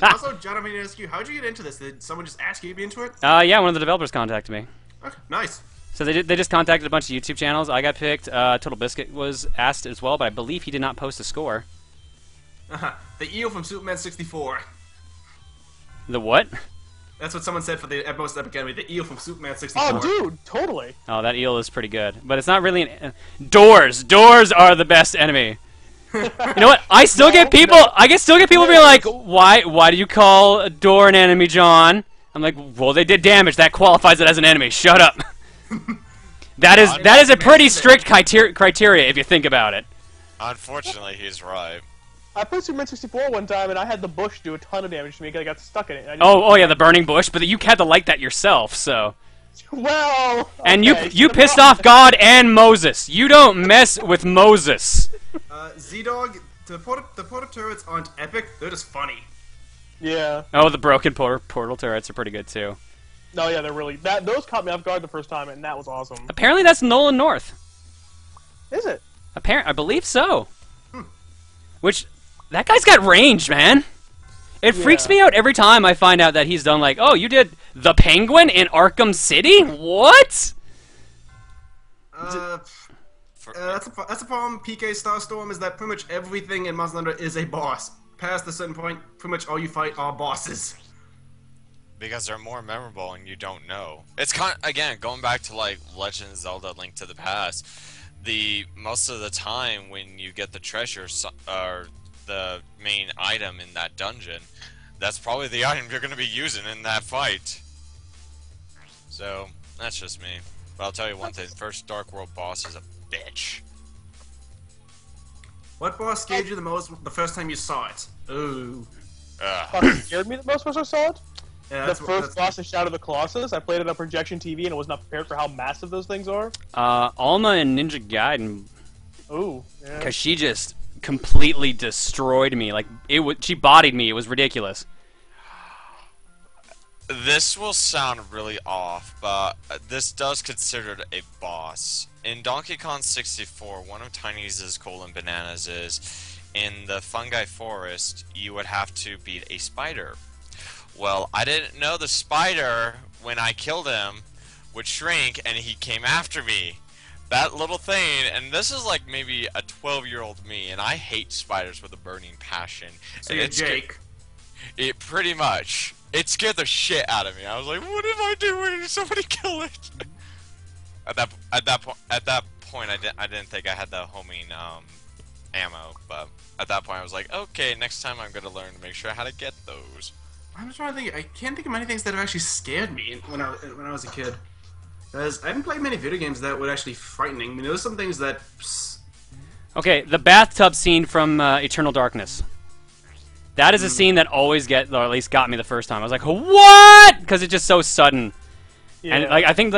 Also, John, I'm going to ask you, how'd you get into this? Did someone just ask you to be into it? Yeah, one of the developers contacted me. Okay, nice. So they just contacted a bunch of YouTube channels. I got picked. Total Biscuit was asked as well, but I believe he did not post a score. The eel from Superman 64. The what? That's what someone said for the most epic enemy. The eel from Superman 64. Oh, dude, totally. Oh, that eel is pretty good, but it's not really an... Doors! Doors are the best enemy. You know what? I still get people. I can still get people being like, "Why do you call a door an enemy, John?" I'm like, "Well, they did damage. That qualifies it as an enemy. Shut up." That is a pretty strict criteria if you think about it. Unfortunately, he's right. I played Superman 64 one time, and I had the bush do a ton of damage to me because I got stuck in it. Oh yeah, the burning bush, but you had to light that yourself, so. Well. Okay, and you pissed off God and Moses. You don't mess with Moses. Z-Dog, the portal turrets aren't epic. They're just funny. Yeah. Oh, the broken portal turrets are pretty good too. No, yeah, they're really those caught me off guard the first time, and that was awesome. Apparently, that's Nolan North. Is it? I believe so. Which, that guy's got range, man. It freaks me out every time I find out that he's done like, oh, you did the Penguin in Arkham City? What? That's a problem. PK Starstorm is that pretty much everything in Monster Hunter is a boss. Past a certain point, pretty much all you fight are bosses. Because they're more memorable and you don't know. It's again, going back to like Legend of Zelda: Link to the Past. Most of the time when you get the treasure or the main item in that dungeon, that's probably the item you're going to be using in that fight. So that's just me. But I'll tell you one thing: first Dark World boss is a bitch. What boss scared you the most the first time you saw it? Ooh. Fucking scared me the most when I saw it? Yeah, the first boss of Shadow of the Colossus, I played it on projection TV and I was not prepared for how massive those things are. Alma and Ninja Gaiden. Ooh, yeah. Because she just completely destroyed me. Like, she bodied me. It was ridiculous. This will sound really off, but this does consider it a boss. In Donkey Kong 64, one of Tiny's Golden Bananas is, in the Fungi Forest, you would have to beat a spider. Well, I didn't know the spider, when I killed him, would shrink and he came after me. That little thing, and this is like maybe a 12-year-old me, and I hate spiders with a burning passion. So you're Jake. It pretty much. It scared the shit out of me. I was like, "What am I doing? Somebody kill it!" At that point, I didn't think I had the homing ammo, but at that point, I was like, "Okay, next time I'm gonna learn to make sure how to get those." I'm just trying to think. I can't think of many things that have actually scared me when I was a kid. Because I haven't played many video games that were actually frightening. I mean, there were some things that. Okay, the bathtub scene from Eternal Darkness. That is a scene that always or at least got me the first time. I was like, "What?" Because it's just so sudden. Yeah. And like I think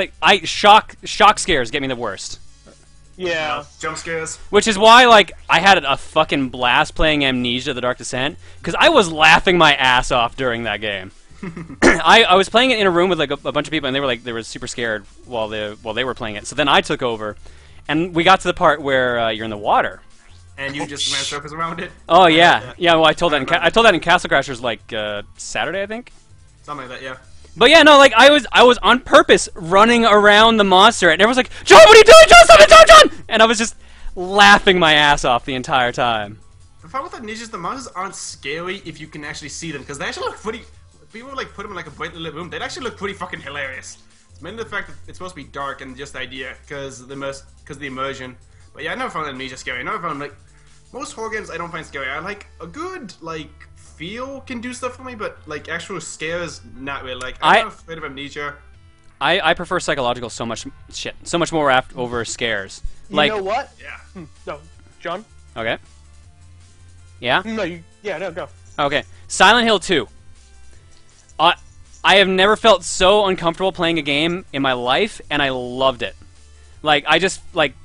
shock scares get me the worst. Yeah. Jump scares. Which is why like I had a fucking blast playing Amnesia: The Dark Descent because I was laughing my ass off during that game. I was playing it in a room with like a bunch of people and they were super scared while they were playing it. So then I took over, and we got to the part where you're in the water. And you just ran circles around it. Oh yeah. Well, I told that in Castle Crashers like Saturday, I think. Something like that, yeah. But yeah, no, like I was on purpose running around the monster, and everyone's like, "John, what are you doing? John, stop it, John!" And I was just laughing my ass off the entire time. The problem with Amnesia is the monsters aren't scary if you can actually see them, because they actually look pretty. If people like put them in like a bright lit room, they'd actually look pretty fucking hilarious. It's mainly the fact that it's supposed to be dark and just the idea, because the immersion. But yeah, I never found Amnesia scary. I never found like most horror games I don't find scary. I like a good like feel can do stuff for me, but like actual scares not really. Like I'm not afraid of Amnesia. I prefer psychological so much more over scares. You know what? Yeah. No, John. Okay. Yeah. No, go. Okay. Silent Hill 2. I have never felt so uncomfortable playing a game in my life, and I loved it. Like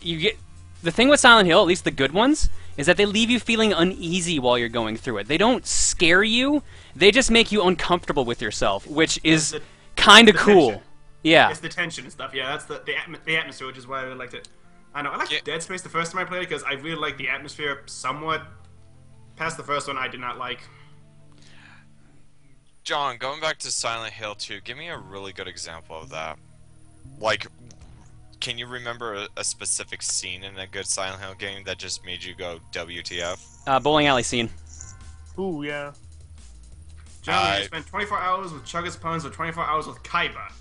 you get the thing with Silent Hill, at least the good ones, is that they leave you feeling uneasy while you're going through it. They don't scare you; they just make you uncomfortable with yourself, which is kind of cool. Tension. Yeah, it's the tension and stuff. Yeah, that's the atmosphere, which is why I really liked it. I know I liked Dead Space the first time I played it because I really liked the atmosphere somewhat. Past the first one, I did not like. John, going back to Silent Hill 2, give me a really good example of that. Like, can you remember a specific scene in a good Silent Hill game that just made you go WTF? Bowling alley scene. Ooh, yeah. John, you spent 24 hours with Chugga's Puns or 24 hours with Kaiba?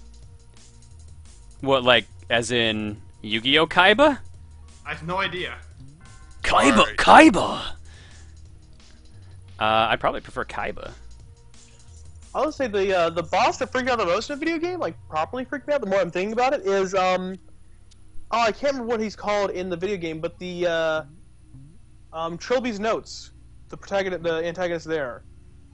What, like, as in Yu-Gi-Oh! Kaiba? I have no idea. Kaiba! Alright. Kaiba! I'd probably prefer Kaiba. I would say the boss that freaked me out the most in a video game, like properly freaked me out, the more I'm thinking about it, is oh, I can't remember what he's called in the video game, but the Trilby's Notes, the antagonist there.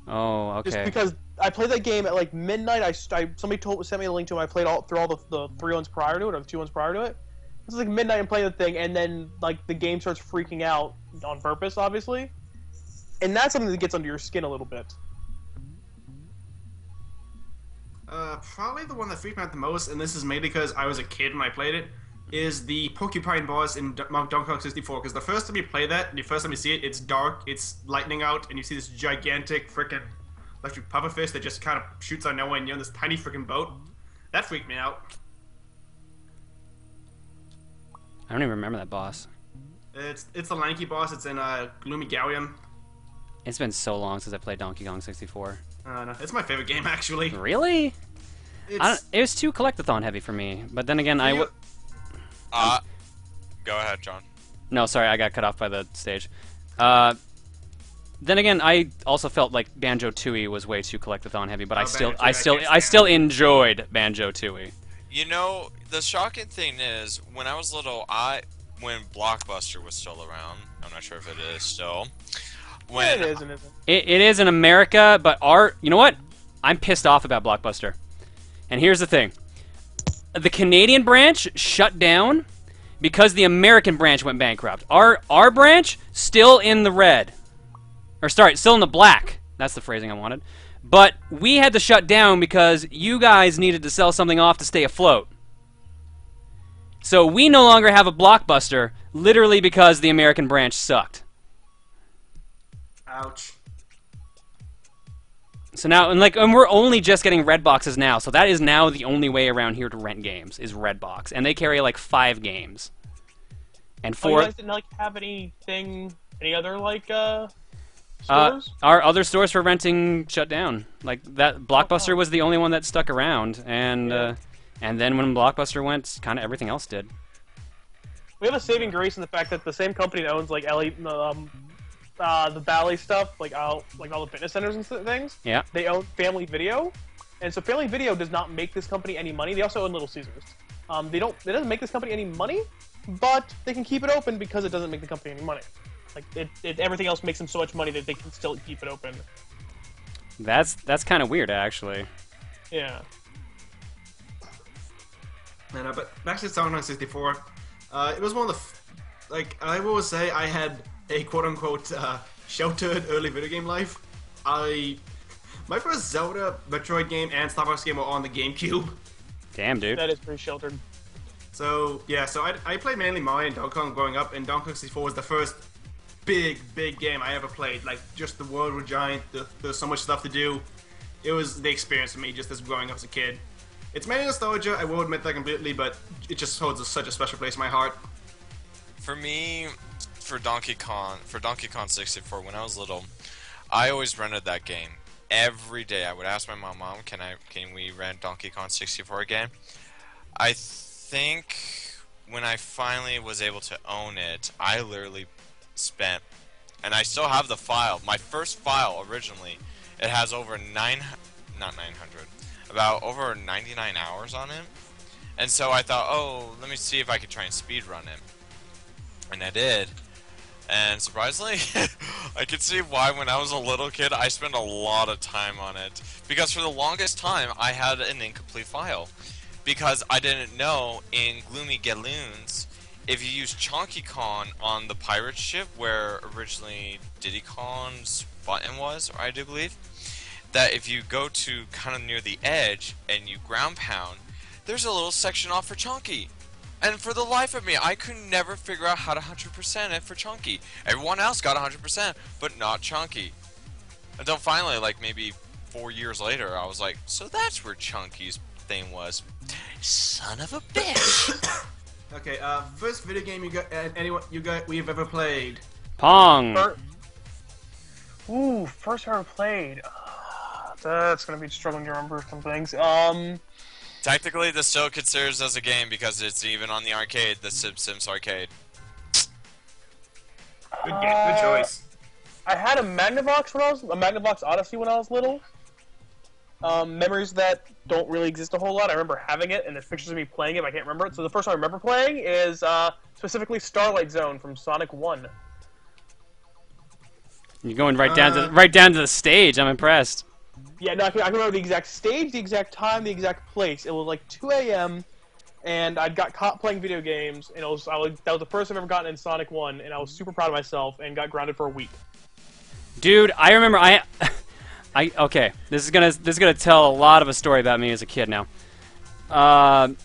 Oh, okay. Just because I played that game at like midnight, somebody sent me a link to it. I played through all the 3 ones prior to it, or the 2 ones prior to it. It was like midnight and playing the thing, and then like the game starts freaking out on purpose, obviously, and that's something that gets under your skin a little bit. Probably the one that freaked me out the most, and this is mainly because I was a kid when I played it, is the Porcupine boss in Donkey Kong 64. Because the first time you play that, the first time you see it, it's dark, it's lightning out, and you see this gigantic freaking electric pufferfish that just kind of shoots out nowhere, and you're on this tiny freaking boat. That freaked me out. I don't even remember that boss. It's the lanky boss. It's in Gloomy Galleon. It's been so long since I played Donkey Kong 64. No, it's my favorite game actually. Really? It's, It was too collectathon heavy for me. But then again, you- Go ahead, John. No, sorry, I got cut off by the stage. Then again, I also felt like Banjo-Tooie was way too collectathon heavy, but Oh, I Banjo-Tooie, still enjoyed Banjo-Tooie. You know, the shocking thing is, when I was little, when Blockbuster was still around, I'm not sure if it is still. When Yeah, it is and isn't. It is in America, but you know what? I'm pissed off about Blockbuster. And here's the thing. The Canadian branch shut down because the American branch went bankrupt. Our branch, still in the red. Or sorry, still in the black. That's the phrasing I wanted. But we had to shut down because you guys needed to sell something off to stay afloat. So we no longer have a Blockbuster, literally because the American branch sucked. ouch. So now, and we're only just getting red boxes now. So that is now the only way around here to rent games is red box, and they carry like 5 games. And Oh, 4. you guys didn't like have any other like stores? Our other stores for renting shut down. Like that, Blockbuster was the only one that stuck around, and then when Blockbuster went, kind of everything else did. We have a saving grace in the fact that the same company that owns like the Bally stuff, like all the fitness centers and things. Yeah. They own Family Video, and so Family Video does not make this company any money. They also own Little Caesars. It doesn't make this company any money, but they can keep it open because it doesn't make the company any money. Like everything else makes them so much money that they can still keep it open. That's kind of weird, actually. Yeah. But back to Sonic 64, it was one of the like I will always say I had a quote-unquote sheltered early video game life. My first Zelda, Metroid game, and Star Fox game were on the GameCube. Damn, dude. That is pretty sheltered. So yeah, I played mainly Mario and Donkey Kong growing up, and Donkey Kong 64 was the first big game I ever played. Like, just the world was giant, there's so much stuff to do. It was the experience for me just as growing up as a kid. It's mainly nostalgia, I will admit that completely, but it just holds such a special place in my heart. For me, for Donkey Kong 64, when I was little, I always rented that game. Every day I would ask my mom, can we rent Donkey Kong 64 again? I think when I finally was able to own it, I literally spent, and I still have the file, my first file originally, it has over about over 99 hours on it. And so I thought, oh, let me see if I could try and speedrun it. And I did. And surprisingly, I could see why when I was a little kid, I spent a lot of time on it. Because for the longest time, I had an incomplete file. Because I didn't know in Gloomy Galloons, if you use Chonky Kong on the pirate ship, where originally Diddy Kong's button was, I do believe, that if you go to kind of near the edge and you ground pound, there's a little section off for Chonky. And for the life of me, I could never figure out how to 100% it for Chunky. Everyone else got 100%, but not Chunky. Until finally, like maybe 4 years later, I was like, so that's where Chunky's thing was. Son of a bitch. Okay, first video game we've ever played. Pong. First ever played. That's gonna be struggling to remember some things. Technically, this still considers as a game because it's even on the arcade, the Sims arcade. Good choice. I had a Magnavox Odyssey when I was little. Memories that don't really exist a whole lot. I remember having it, and there's pictures of me playing it, but I can't remember it. So the first one I remember playing is specifically Starlight Zone from Sonic 1. You're going right down to the stage. I'm impressed. Yeah, no, I can remember the exact stage, the exact time, the exact place. It was like 2 a.m., and I got caught playing video games, and that was the first I've ever gotten in Sonic 1, and I was super proud of myself, and got grounded for a week. Dude, I remember okay, this is gonna tell a lot of a story about me as a kid now. I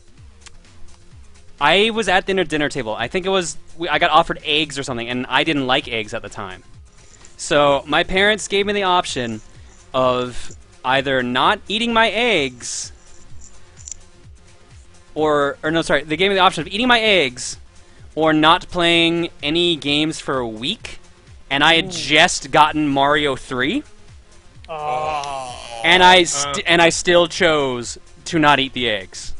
was at the dinner table. I think it was I got offered eggs or something, and I didn't like eggs at the time. So my parents gave me the option of either not eating my eggs, they gave me the option of eating my eggs or not playing any games for a week. And I had just gotten Mario 3. And I still chose to not eat the eggs.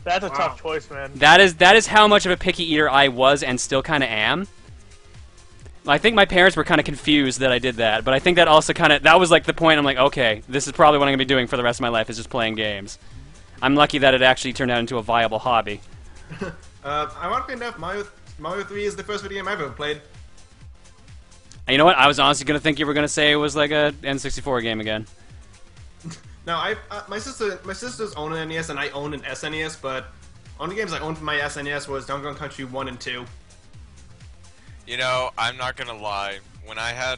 That's a tough choice, man. That is how much of a picky eater I was and still kind of am. I think my parents were kind of confused that I did that, but I think that also that was like the point. I'm like, okay, this is probably what I'm going to be doing for the rest of my life is just playing games. I'm lucky that it actually turned out into a viable hobby. Ironically enough, Mario 3 is the first video game I've ever played. And you know what? I was honestly going to think you were going to say it was like a N64 game again. No, my sisters own an NES and I own an SNES, but only games I owned for my SNES was Donkey Kong Country 1 and 2. You know, I'm not gonna lie. When I had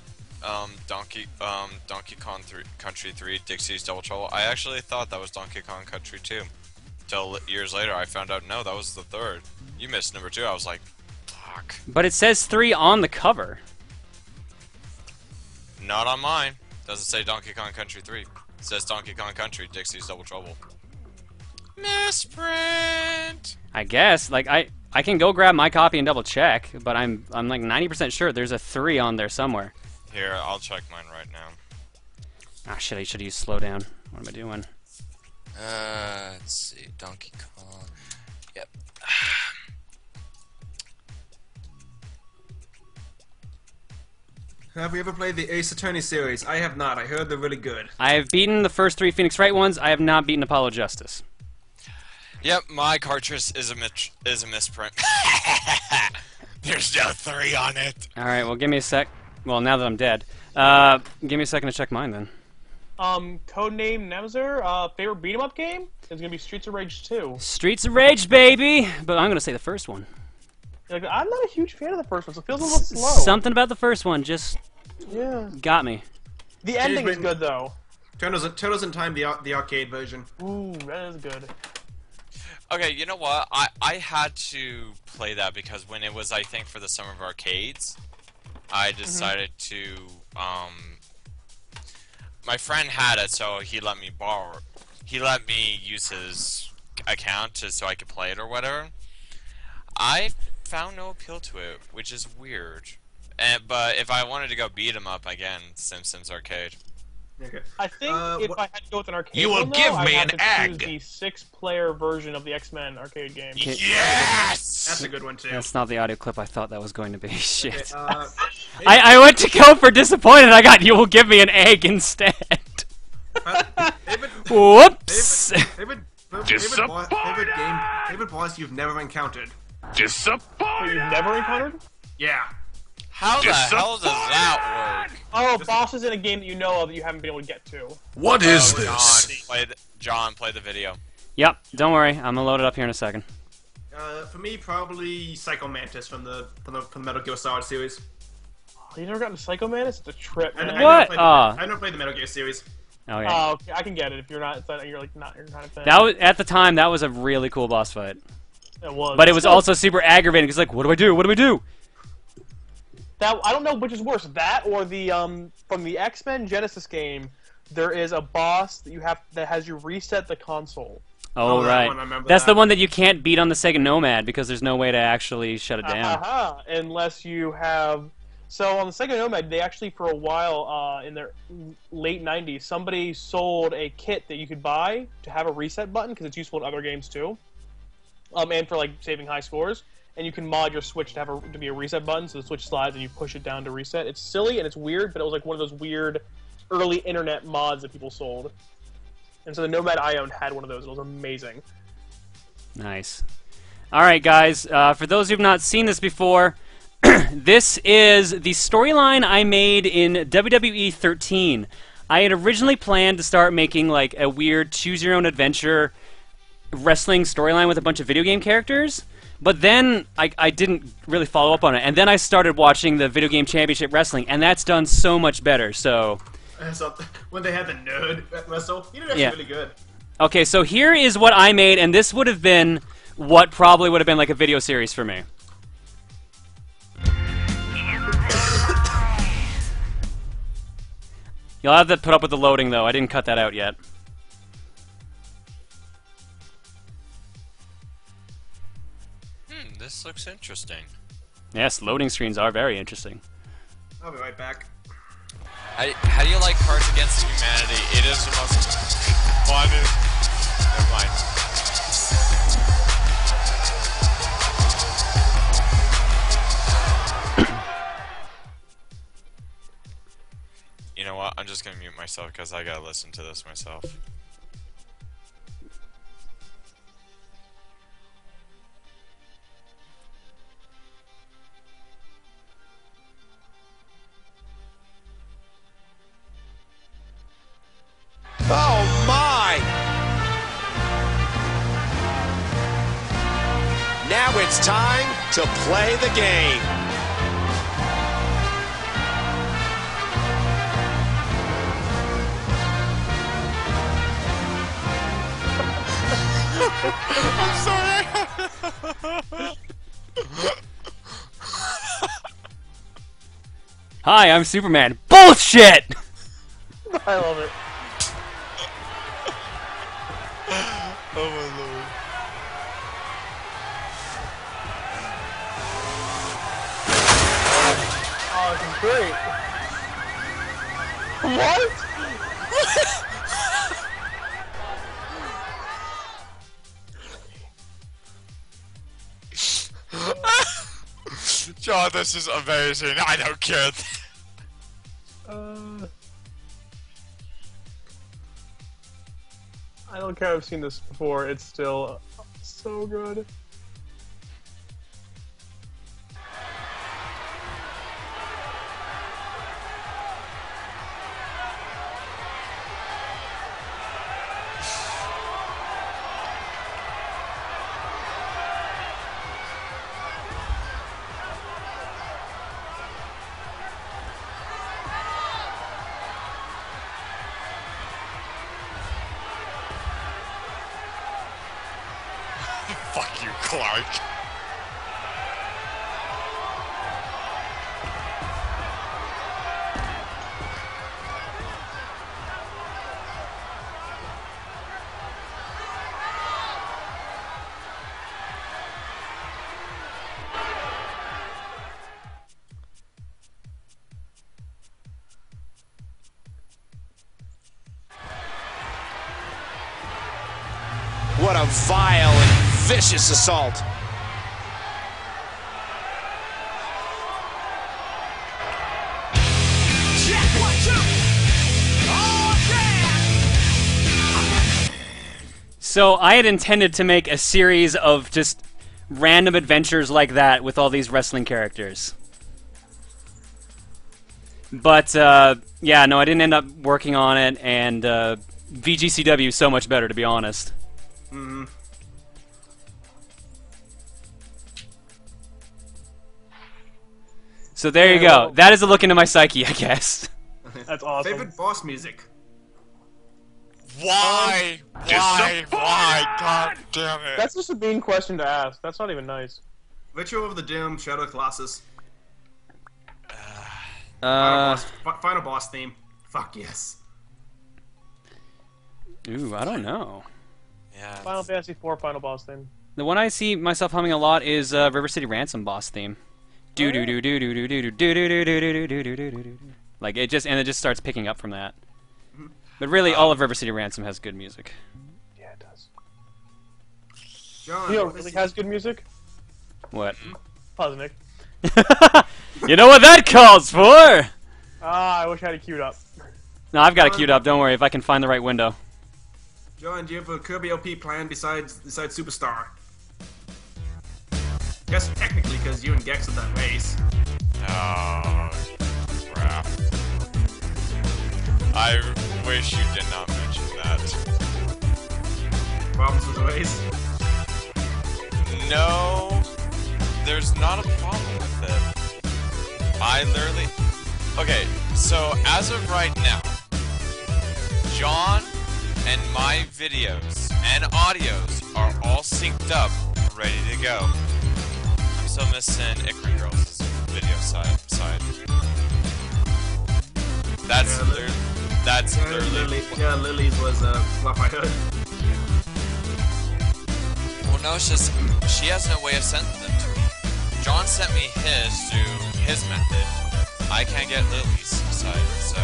Donkey Kong Country 3 Dixie's Double Trouble, I actually thought that was Donkey Kong Country 2. Till years later, I found out no, that was the third. You missed number 2. I was like, fuck. But it says 3 on the cover. Not on mine. Doesn't say Donkey Kong Country 3. It says Donkey Kong Country Dixie's Double Trouble. Misprint. I guess. Like I can go grab my copy and double check, but I'm like 90% sure there's a 3 on there somewhere. Here, I'll check mine right now. Ah, shit, I should use slow down. What am I doing? Let's see. Donkey Kong. Yep. Have we ever played the Ace Attorney series? I have not. I heard they're really good. I have beaten the first 3 Phoenix Wright ones. I have not beaten Apollo Justice. Yep, my cartridge is a misprint. There's no 3 on it. Alright, well give me a sec. Well, now that I'm dead. Give me a second to check mine then. Codename Nemzer, favorite beat 'em up game is gonna be Streets of Rage 2. Streets of Rage, baby! But I'm gonna say the first one. Like, I'm not a huge fan of the first one, so it feels a little slow. Something about the first one just got me. The ending is good though. Turtles in Time, the arcade version. Ooh, that is good. Okay, you know what? I had to play that because when it was, I think, for the Summer of Arcades, I decided to, my friend had it, so he let me borrow it. He let me use his account so I could play it or whatever. I found no appeal to it, which is weird. But if I wanted to go beat 'em up again, Sims Arcade. Okay. I think if I had to go with an arcade, You will give me an egg. Choose the 6-player version of the X-Men arcade game. Yes! That's a good one too. That's not the audio clip I thought that was going to be. Shit. Okay, I went to go for disappointed. I got you will give me an egg instead. Whoops. Favorite boss you've never encountered? Disappointed. You've never encountered? Yeah. How the hell does that work? Oh, bosses in a game that you know of that you haven't been able to get to. What is this? John, play the video. Yep, don't worry. I'm gonna load it up here in a second. For me, probably Psycho Mantis from the Metal Gear Solid series. Oh, you never gotten to Psycho Mantis? It's a trip, man. What? I never played the Metal Gear series. Oh yeah. Oh, okay, I can get it if you're not. You're not a fan. That was at the time. That was a really cool boss fight. It was. But it was also super aggravating because like, what do I do? What do I do? That I don't know which is worse, that or the from the X-Men Genesis game, there is a boss that has you reset the console. Oh, that right. one, I remember That's that. the one that you can't beat on the Sega Nomad because there's no way to actually shut it down. Unless you have. So on the Sega Nomad, they actually for a while in their late 90s, somebody sold a kit that you could buy to have a reset button because it's useful in other games too, and for like saving high scores. And you can mod your Switch to be a reset button, so the Switch slides and you push it down to reset. It's silly and it's weird, but it was like one of those weird early internet mods that people sold. And so the Nomad I owned had one of those. It was amazing. Nice. All right, guys. For those who've not seen this before, this is the storyline I made in WWE 13. I had originally planned to start making like a weird choose-your-own-adventure wrestling storyline with a bunch of video game characters. But then I didn't really follow up on it, and then I started watching the Video Game Championship Wrestling, and that's done so much better. So when they had the nerd wrestle, he did actually really good. Okay, so here is what I made, and this would have been what probably would have been like a video series for me. You'll have to put up with the loading, though. I didn't cut that out yet. This looks interesting. Yes, loading screens are very interesting. I'll be right back. How do you like Cards Against Humanity? It is the most fun. Never mind. You know what? I'm just gonna mute myself because I gotta listen to this myself. Oh my! Now it's time to play the game. I'm sorry. Hi, I'm Superman. Bullshit! I love it. Oh my lord. Oh, this is great. What? John, this is amazing. I don't care. I don't care. I've seen this before. It's still so good. Fuck you, Clark. What a vile and vicious assault. So I had intended to make a series of just random adventures like that with all these wrestling characters. But, yeah, no, I didn't end up working on it, and VGCW is so much better, to be honest. Mm-hmm. So there you go. That is a look into my psyche, I guess. That's awesome. Favorite boss music? Why? Why? God damn it. That's just a mean question to ask. That's not even nice. Ritual of the Doom, Shadow Colossus. Final boss theme. Fuck yes. Ooh, I don't know. Yeah. Final Fantasy IV final boss theme. The one I see myself humming a lot is River City Ransom boss theme. Do do do do do do do do do do do do do do do do. Like it just starts picking up from that. But really, all of River City Ransom has good music. Yeah, it does. John, You know, what really is- has good music. What? Pause, Nick. You know what that calls for? Ah, I wish I had it queued up. No, I've got it queued up. Don't worry, if I can find the right window. John, do you have a Kirby LP plan besides Superstar? I guess technically, because you and Gex have that race. Oh, crap. I wish you did not mention that. Problems with the race. No, there's not a problem with it. I literally... Okay, so as of right now, John and my videos and audios are all synced up, ready to go. I'm still missing Icarus Girls' video side. That's Yeah, literally... That's literally... Lily's was what I heard. Well, no, it's just she has no way of sending them to me. John sent me his through his method. I can't get Lily's side, so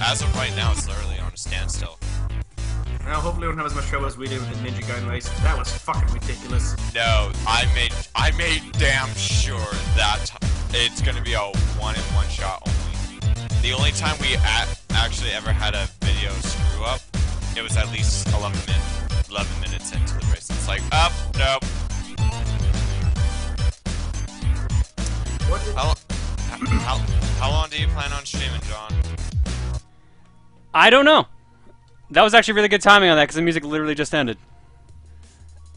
as of right now, it's literally on a standstill. Well, hopefully we don't have as much trouble as we did with the Ninja Gaiden race. That was fucking ridiculous. No, I made damn sure that it's gonna be a one-in-one shot only. The only time we actually ever had a video screw up, it was at least 11 minutes into the race. It's like, nope. What did... How long do you plan on streaming, John? I don't know. That was actually really good timing on that because the music literally just ended.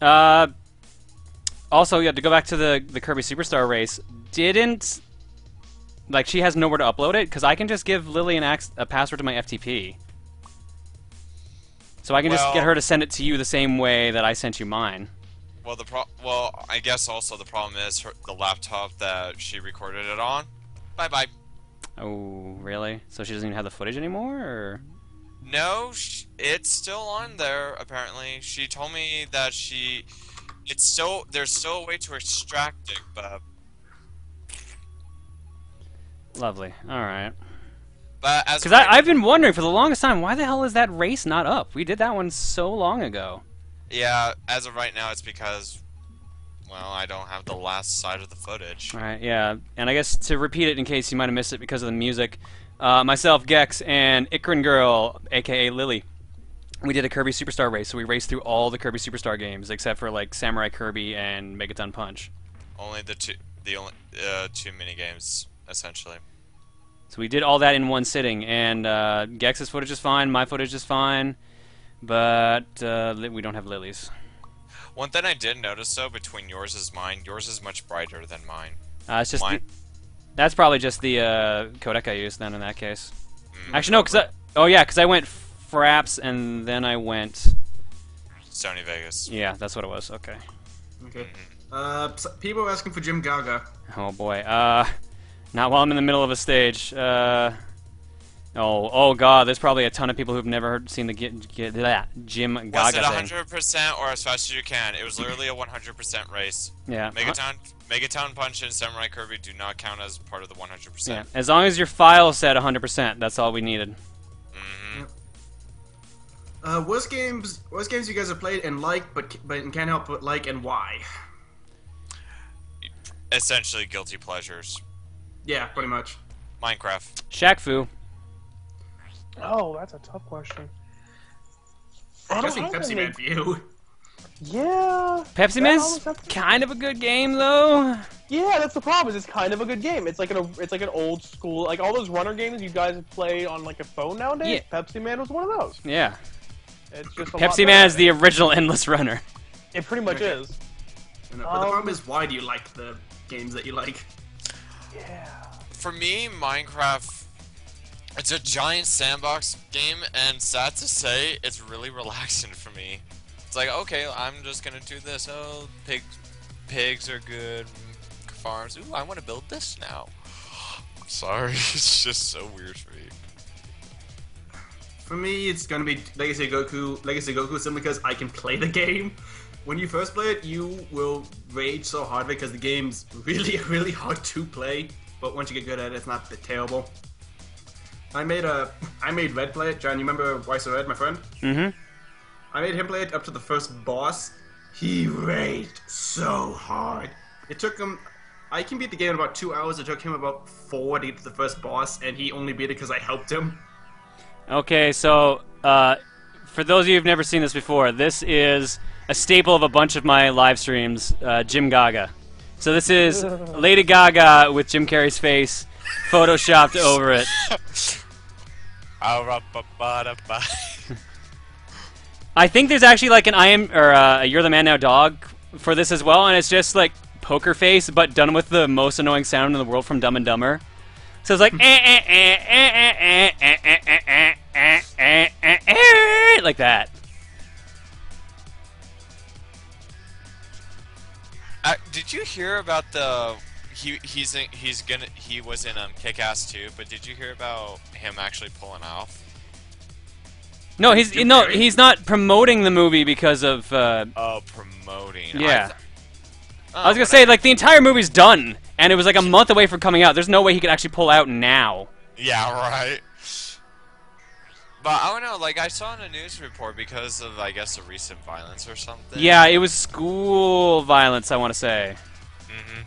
Also, yeah, to go back to the Kirby Superstar race, she has nowhere to upload it because I can just give Lily a password to my FTP. So I can just get her to send it to you the same way that I sent you mine. Well, I guess also the problem is the laptop that she recorded it on. Bye-bye. Oh, really? So she doesn't even have the footage anymore, or? No, it's still on there, apparently. She told me that there's still a way to extract it, but... Lovely. Alright. But as Because I've been wondering for the longest time, why the hell is that race not up? We did that one so long ago. Yeah, as of right now, it's because, well, I don't have the last side of the footage. Alright, yeah. And I guess to repeat it in case you might have missed it because of the music, myself, Gex, and Icarin Girl, aka Lily, we did a Kirby Superstar race, so we raced through all the Kirby Superstar games, except for, like, Samurai Kirby and Megaton Punch. Only the only two mini-games, essentially. So we did all that in one sitting, and Gex's footage is fine, my footage is fine, but we don't have Lily's. One thing I did notice, though, between yours and mine, yours is much brighter than mine. It's just Mine? that's probably just the codec I used then in that case. Actually, no, because I went Fraps and then I went. Sony Vegas. Yeah, that's what it was. Okay. Okay. People are asking for Jim Gaga. Oh boy. Not while I'm in the middle of a stage. Oh god, there's probably a ton of people who've never seen the Jim Gaga Was it thing. 100% or as fast as you can? It was literally a 100% race. Yeah. Megaton Punch and Samurai Kirby do not count as part of the 100%. Yeah. As long as your file said 100%, that's all we needed. Worst games you guys have played and like, but can't help but like, and why? Essentially guilty pleasures. Yeah, pretty much. Minecraft. Shaq Fu. Oh, that's a tough question. I I don't think have Pepsi any- Man for you. Yeah. Pepsi that Man's almost has to- kind of a good game though. Yeah, that's the problem. Is it's kind of a good game. It's like an old school, like all those runner games you guys play on like a phone nowadays. Yeah. Pepsi Man was one of those. Yeah. It's just a lot Pepsi Man better. is the original Endless Runner. It pretty much Okay. is. But the problem is, why do you like the games that you like? Yeah. For me, Minecraft, it's a giant sandbox game, and sad to say, it's really relaxing for me. It's like, okay, I'm just gonna do this. Oh, pigs are good. Farms. Ooh, I want to build this now. Sorry, it's just so weird for me. For me, it's gonna be Legacy Goku. Legacy Goku simply because I can play the game. When you first play it, you will rage so hard because the game's really, really hard to play. But once you get good at it, it's not that terrible. I made Red play it. John, you remember Weiss Red, my friend? Mm-hmm. I made him play it up to the first boss. He raged so hard. It took him... I can beat the game in about 2 hours. It took him about 4 to get to the first boss, and he only beat it because I helped him. Okay, so for those of you who've never seen this before, this is a staple of a bunch of my live streams, Jim Gaga. So this is Lady Gaga with Jim Carrey's face photoshopped over it. I think there's actually like an You're the Man Now dog for this as well, and it's just like poker face, but done with the most annoying sound in the world from Dumb and Dumber. So it's like like that. Did you hear about the he was in Kick-Ass 2, but did you hear about him actually pulling off? No, he's not promoting the movie because of Promoting. Yeah. I was gonna say, like, the entire movie's done, and it was like a month away from coming out. There's no way he could actually pull out now. Yeah, right. But I don't know, like, I saw in a news report because of, I guess, the recent violence or something. Yeah, it was school violence, I want to say. Mm-hmm.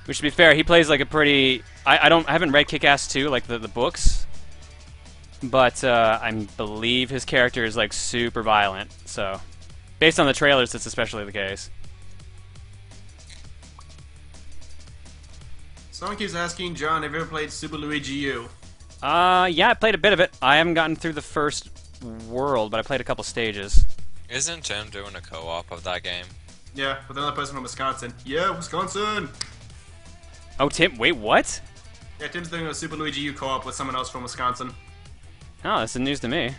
Which, to be fair, he plays like a pretty... I haven't read Kick-Ass 2, like the books, but I believe his character is like super violent, so... Based on the trailers, it's especially the case. Someone keeps asking, John, have you ever played Super Luigi U? Yeah, I played a bit of it. I haven't gotten through the first world, but I played a couple stages. Isn't Tim doing a co-op of that game? Yeah, with another person from Wisconsin. Yeah, Wisconsin! Oh, Tim, wait, what? Yeah, Tim's doing a Super Luigi U co-op with someone else from Wisconsin. Oh, that's news to me.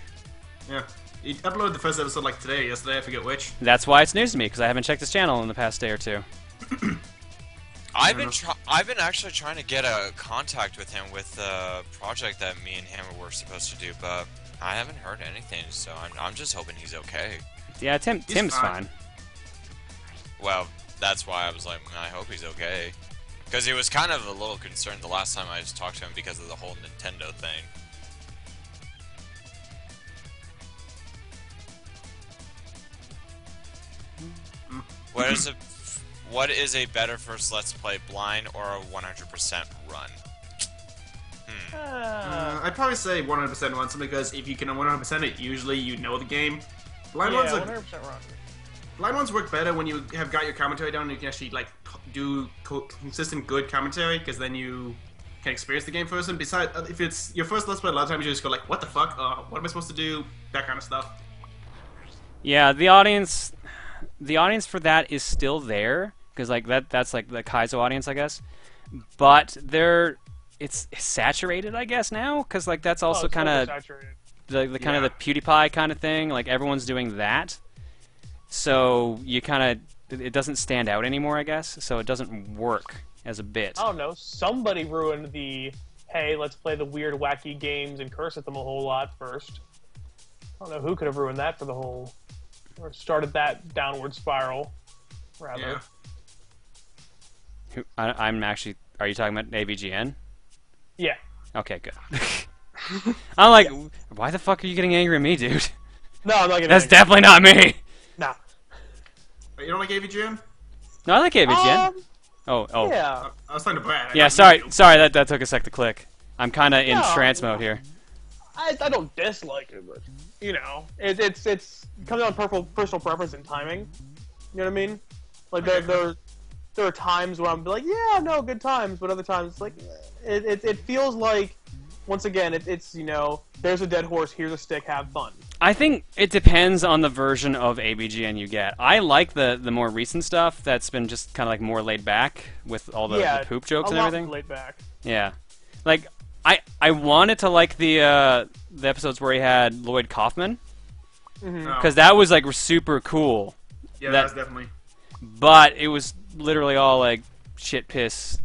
Yeah. He uploaded the first episode like yesterday, I forget which. That's why it's news to me, because I haven't checked his channel in the past day or two. I've been actually trying to get a contact with him with the project that me and him were supposed to do, but I haven't heard anything, so I'm just hoping he's okay. Yeah, Tim's fine. Well, that's why I was like, I hope he's okay. Because he was kind of a little concerned the last time I just talked to him because of the whole Nintendo thing. What is a better first Let's Play, blind or a 100% run? I'd probably say 100% run, simply because if you can 100% it, usually you know the game. Blind Yeah, ones 100% run. Blind ones work better when you have got your commentary down and you can actually like do consistent good commentary, because then you can experience the game first. And besides, if it's your first Let's Play, a lot of times you just go like, what the fuck? What am I supposed to do? That kind of stuff. Yeah, the audience for that is still there, because like that's like the Kaizo audience, I guess. But it's saturated, I guess, now, because like that's also kind of the kind of the PewDiePie kind of thing. Like everyone's doing that, so you kind of it doesn't stand out anymore, I guess. So it doesn't work as a bit. I don't know. Somebody ruined the hey, let's play the weird, wacky games and curse at them a whole lot first. I don't know who could have ruined that for the whole, or started that downward spiral, rather. Yeah. I'm actually. Are you talking about AVGN? Yeah. Okay, good. I'm like, why the fuck are you getting angry at me, dude? No, I'm not getting That's angry. definitely not me. Nah. Wait, you don't like AVGN? No, I like AVGN. Oh. Yeah. I was talking to Brad. Yeah, sorry, that took a sec to click. I'm kind of in trance mode here. I don't dislike it, but you know, it's comes down to personal preference and timing. You know what I mean? Like there are times where I'm like, yeah, no, good times, but other times it's like, it feels like, once again, it's you know, there's a dead horse, here's a stick, have fun. I think it depends on the version of AVGN you get. I like the more recent stuff that's been just kind of like more laid back with all the poop jokes and everything. Laid back. Yeah, like I wanted to like the episodes where he had Lloyd Kaufman, because that was like super cool. Yeah, that was definitely. But it was literally all like shit piss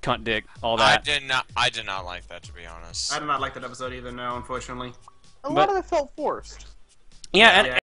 cunt dick, all I that. did not like that, to be honest. I did not like that episode either. No, unfortunately. A lot of it felt forced. Yeah, Yeah.